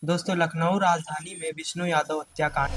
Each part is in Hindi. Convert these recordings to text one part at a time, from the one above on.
दोस्तों, लखनऊ राजधानी में विष्णु यादव हत्याकांड।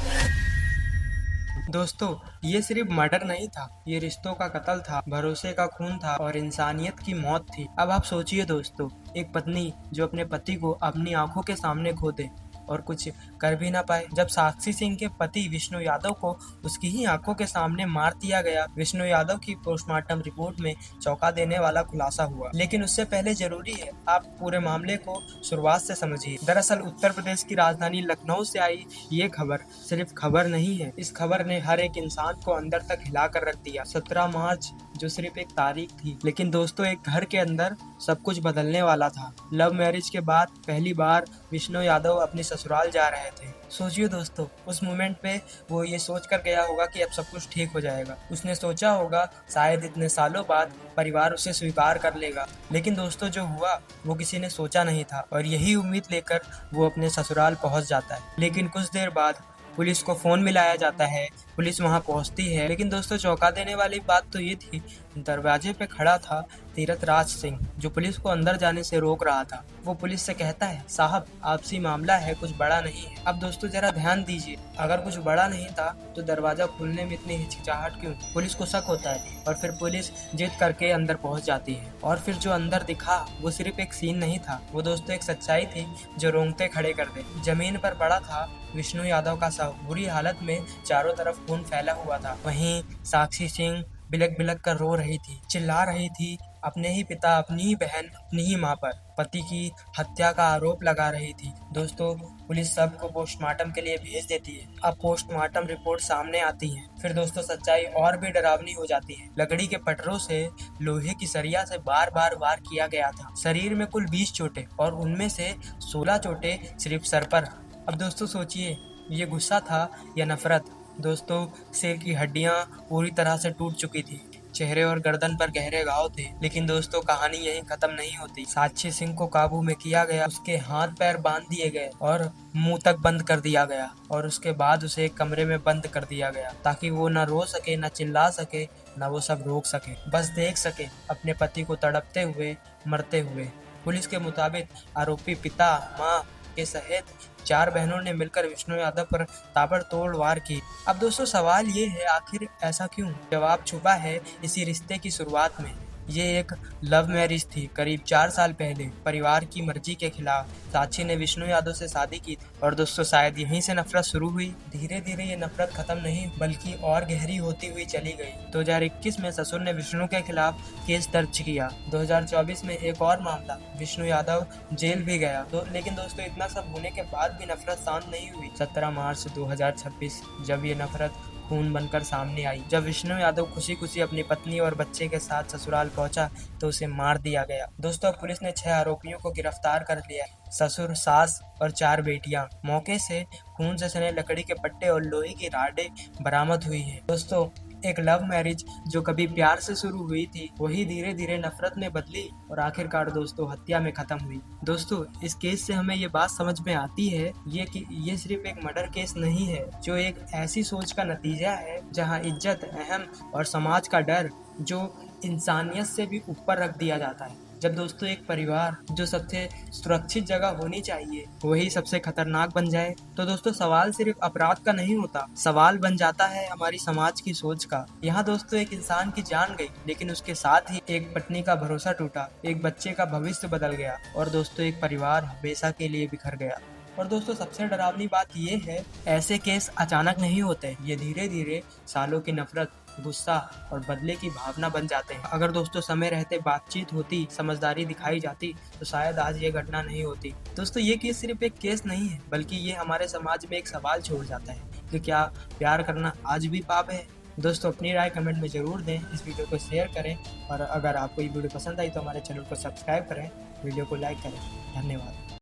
दोस्तों, ये सिर्फ मर्डर नहीं था, ये रिश्तों का कत्ल था, भरोसे का खून था और इंसानियत की मौत थी। अब आप सोचिए दोस्तों, एक पत्नी जो अपने पति को अपनी आंखों के सामने खो दे और कुछ कर भी ना पाए। जब साक्षी सिंह के पति विष्णु यादव को उसकी ही आंखों के सामने मार दिया गया, विष्णु यादव की पोस्टमार्टम रिपोर्ट में चौंका देने वाला खुलासा हुआ। लेकिन उससे पहले जरूरी है आप पूरे मामले को शुरुआत से समझिए। दरअसल उत्तर प्रदेश की राजधानी लखनऊ से आई ये खबर सिर्फ खबर नहीं है, इस खबर ने हर एक इंसान को अंदर तक हिला कर रख दिया। 17 मार्च जो सिर्फ एक तारीख थी, लेकिन दोस्तों एक घर के अंदर सब कुछ बदलने वाला था। लव मैरिज के बाद पहली बार विष्णु यादव अपनी ससुराल जा रहे थे। सोचिए दोस्तों, उस मोमेंट पे वो ये सोच कर गया होगा कि अब सब कुछ ठीक हो जाएगा। उसने सोचा होगा शायद इतने सालों बाद परिवार उसे स्वीकार कर लेगा। लेकिन दोस्तों जो हुआ वो किसी ने सोचा नहीं था और यही उम्मीद लेकर वो अपने ससुराल पहुंच जाता है। लेकिन कुछ देर बाद पुलिस को फोन मिलाया जाता है, पुलिस वहां पहुंचती है। लेकिन दोस्तों चौंका देने वाली बात तो ये थी, दरवाजे पे खड़ा था तीरथ राज सिंह, जो पुलिस को अंदर जाने से रोक रहा था। वो पुलिस से कहता है, साहब आपसी मामला है, कुछ बड़ा नहीं है। अब दोस्तों जरा ध्यान दीजिए, अगर कुछ बड़ा नहीं था तो दरवाजा खोलने में इतनी हिचकिचाहट क्यों? पुलिस को शक होता है और फिर पुलिस जिद करके अंदर पहुंच जाती है। और फिर जो अंदर दिखा वो सिर्फ एक सीन नहीं था, वो दोस्तों एक सच्चाई थी जो रोंगटे खड़े कर दे। जमीन पर पड़ा था विष्णु यादव का शव, बुरी हालत में, चारों तरफ खून फैला हुआ था। वहीं साक्षी सिंह बिलक बिलक कर रो रही थी, चिल्ला रही थी अपने ही पिता, अपनी ही बहन, अपनी ही मां पर पति की हत्या का आरोप लगा रही थी। दोस्तों पुलिस सबको पोस्टमार्टम के लिए भेज देती है। अब पोस्टमार्टम रिपोर्ट सामने आती है, फिर दोस्तों सच्चाई और भी डरावनी हो जाती है। लकड़ी के पटरों से लोहे की सरिया से बार बार वार किया गया था। शरीर में कुल 20 चोटें और उनमें से 16 चोटें सिर्फ सर पर। अब दोस्तों सोचिए, ये गुस्सा था या नफरत? दोस्तों सिर की हड्डियां पूरी तरह से टूट चुकी थी, चेहरे और गर्दन पर गहरे घाव थे। लेकिन दोस्तों कहानी यहीं खत्म नहीं होती। साक्षी सिंह को काबू में किया गया, उसके हाथ पैर बांध दिए गए और मुंह तक बंद कर दिया गया और उसके बाद उसे एक कमरे में बंद कर दिया गया ताकि वो न रो सके, न चिल्ला सके, न वो सब रोक सके, बस देख सके अपने पति को तड़पते हुए, मरते हुए। पुलिस के मुताबिक आरोपी पिता, माँ के सहित 4 बहनों ने मिलकर विष्णु यादव पर ताबड़तोड़ वार की। अब दोस्तों सवाल ये है, आखिर ऐसा क्यों? जवाब छुपा है इसी रिश्ते की शुरुआत में। ये एक लव मैरिज थी। करीब 4 साल पहले परिवार की मर्जी के खिलाफ साक्षी ने विष्णु यादव से शादी की थी और दोस्तों शायद यहीं से नफरत शुरू हुई। धीरे धीरे ये नफरत खत्म नहीं बल्कि और गहरी होती हुई चली गई। 2021 में ससुर ने विष्णु के खिलाफ केस दर्ज किया। 2024 में एक और मामला, विष्णु यादव जेल भी गया। लेकिन दोस्तों इतना सब होने के बाद भी नफरत शांत नहीं हुई। 17 मार्च 2026 जब ये नफरत खून बनकर सामने आई, जब विष्णु यादव खुशी खुशी अपनी पत्नी और बच्चे के साथ ससुराल पहुंचा तो उसे मार दिया गया। दोस्तों पुलिस ने 6 आरोपियों को गिरफ्तार कर लिया, ससुर, सास और 4 बेटियां। मौके से खून से सने लकड़ी के पट्टे और लोहे की राडें बरामद हुई है। दोस्तों एक लव मैरिज जो कभी प्यार से शुरू हुई थी वही धीरे धीरे नफरत में बदली और आखिरकार दोस्तों हत्या में खत्म हुई। दोस्तों इस केस से हमें ये बात समझ में आती है कि ये सिर्फ एक मर्डर केस नहीं है, जो एक ऐसी सोच का नतीजा है जहां इज्जत, अहम और समाज का डर जो इंसानियत से भी ऊपर रख दिया जाता है। जब दोस्तों एक परिवार जो सबसे सुरक्षित जगह होनी चाहिए वही सबसे खतरनाक बन जाए तो दोस्तों सवाल सिर्फ अपराध का नहीं होता, सवाल बन जाता है हमारी समाज की सोच का। यहाँ दोस्तों एक इंसान की जान गई, लेकिन उसके साथ ही एक पत्नी का भरोसा टूटा, एक बच्चे का भविष्य बदल गया और दोस्तों एक परिवार हमेशा के लिए बिखर गया। और दोस्तों सबसे डरावनी बात ये है, ऐसे केस अचानक नहीं होते, ये धीरे धीरे सालों की नफरत, गुस्सा और बदले की भावना बन जाते हैं। अगर दोस्तों समय रहते बातचीत होती, समझदारी दिखाई जाती तो शायद आज ये घटना नहीं होती। दोस्तों ये केस सिर्फ एक केस नहीं है बल्कि ये हमारे समाज में एक सवाल छोड़ जाता है कि क्या प्यार करना आज भी पाप है? दोस्तों अपनी राय कमेंट में जरूर दें, इस वीडियो को शेयर करें और अगर आपको ये वीडियो पसंद आई तो हमारे चैनल को सब्सक्राइब करें, वीडियो को लाइक करें। धन्यवाद।